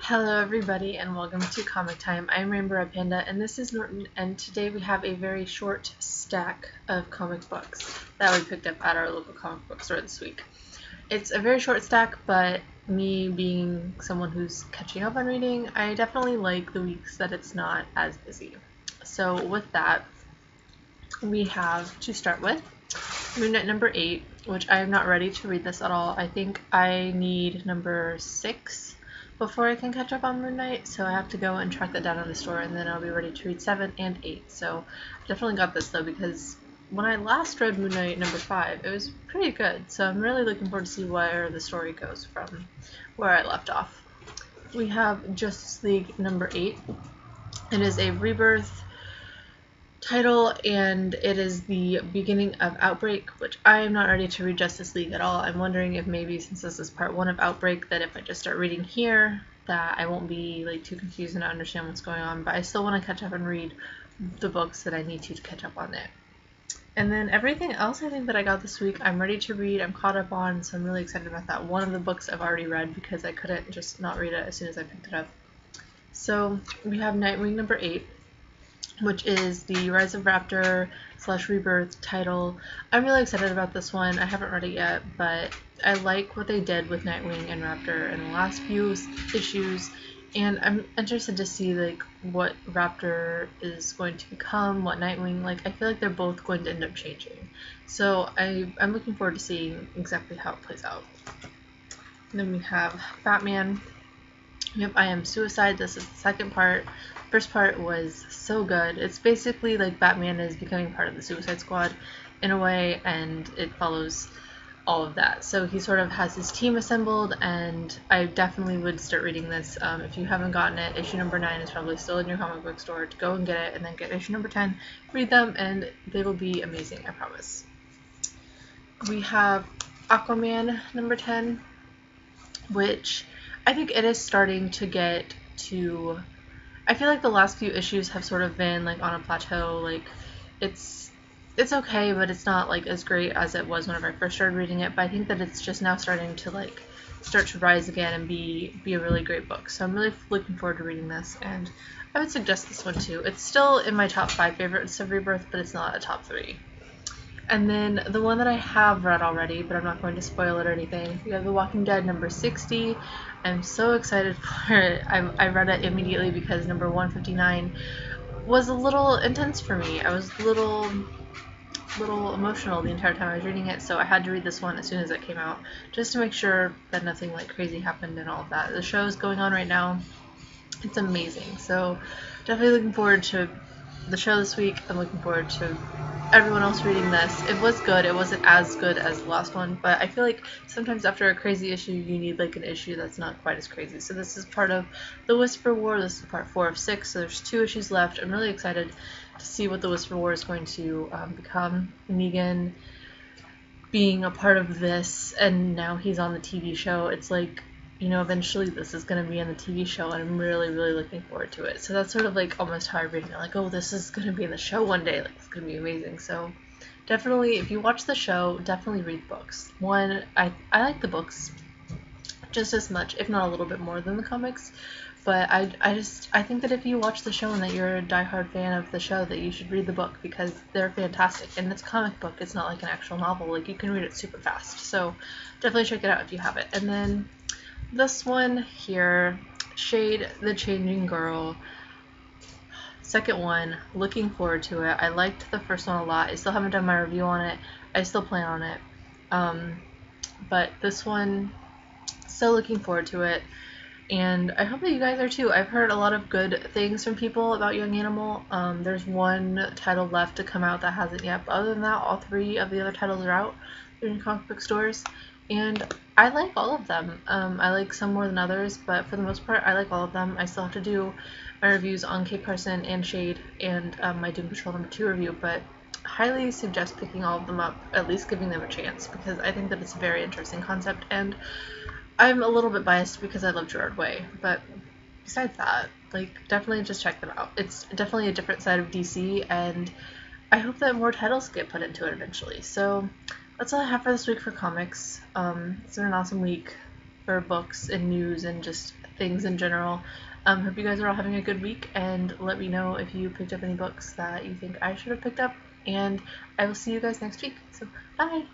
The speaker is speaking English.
Hello everybody and welcome to Comic Time. I'm Rainbow Red Panda and this is Norton, and today we have a very short stack of comic books that we picked up at our local comic book store this week. It's a very short stack, but me being someone who's catching up on reading, I definitely like the weeks that it's not as busy. So with that, we have to start with Moon Knight number 8, which I am not ready to read this at all. I think I need number 6 before I can catch up on Moon Knight, so I have to go and track that down in the store, and then I'll be ready to read 7 and 8. So I definitely got this though, because when I last read Moon Knight number 5, it was pretty good, so I'm really looking forward to see where the story goes from where I left off. We have Justice League number 8. It is a rebirth title, and it is the beginning of Outbreak, which I am not ready to read Justice League at all. I'm wondering if maybe since this is part 1 of Outbreak, that if I just start reading here, that I won't be too confused and not understand what's going on, but I still want to catch up and read the books that I need to catch up on it. And then everything else I think that I got this week, I'm ready to read, I'm caught up on, so I'm really excited about that. One of the books I've already read because I couldn't just not read it as soon as I picked it up. So we have Nightwing number 8. Which is the Rise of Raptor / Rebirth title. I'm really excited about this one. I haven't read it yet, but I like what they did with Nightwing and Raptor in the last few issues, and I'm interested to see what Raptor is going to become, what Nightwing, I feel like they're both going to end up changing. So I'm looking forward to seeing exactly how it plays out. And then we have Batman. Yep, I Am Suicide. This is the second part. First part was so good. It's basically like Batman is becoming part of the Suicide Squad in a way, and it follows all of that. So he sort of has his team assembled, and I definitely would start reading this. If you haven't gotten it, issue number 9 is probably still in your comic book store. To go and get it, and then get issue number 10. Read them, and they will be amazing, I promise. We have Aquaman number 10, which I think it is starting to get to... I feel like the last few issues have sort of been on a plateau. It's okay, but it's not as great as it was whenever I first started reading it. But I think that it's just now starting to start to rise again and be a really great book. So I'm really looking forward to reading this, and I would suggest this one too. It's still in my top 5 favorites of Rebirth, but it's not a top 3. And then the one that I have read already, but I'm not going to spoil it or anything, we have The Walking Dead number 60. I'm so excited for it. I read it immediately because number 159 was a little intense for me. I was a little emotional the entire time I was reading it, so I had to read this one as soon as it came out, just to make sure that nothing crazy happened and all of that. The show is going on right now. It's amazing. So definitely looking forward to the show this week. I'm looking forward to everyone else reading this. It was good. It wasn't as good as the last one, but I feel like sometimes after a crazy issue, you need an issue that's not quite as crazy. So this is part of the Whisper War. This is part 4 of 6, so there's 2 issues left. I'm really excited to see what the Whisper War is going to become. Negan being a part of this, and now he's on the TV show. It's eventually this is going to be in the TV show, and I'm really, really looking forward to it. So that's sort of almost how I read it. Oh, this is going to be in the show one day. It's going to be amazing. So definitely, if you watch the show, definitely read books. One, I like the books just as much, if not a little bit more than the comics. But I think that if you watch the show and that you're a diehard fan of the show, that you should read the book, because they're fantastic. And it's a comic book. It's not an actual novel. You can read it super fast. So definitely check it out if you have it. And then this one here, Shade the Changing Girl, second one, looking forward to it. I liked the first one a lot. I still haven't done my review on it. I still plan on it. But this one, still looking forward to it. And I hope that you guys are too. I've heard a lot of good things from people about Young Animal. There's one title left to come out that hasn't yet, but other than that, all 3 of the other titles are out in comic book stores. And I like all of them. I like some more than others, but for the most part, I like all of them. I still have to do my reviews on Kate Carson and Shade and my Doom Patrol number 2 review, but highly suggest picking all of them up, at least giving them a chance, because I think that it's a very interesting concept, and I'm a little bit biased because I love Gerard Way, but besides that, definitely just check them out. It's definitely a different side of DC, and I hope that more titles get put into it eventually. So that's all I have for this week for comics. It's been an awesome week for books and news and just things in general. Hope you guys are all having a good week, and let me know if you picked up any books that you think I should have picked up, and I will see you guys next week. So, bye!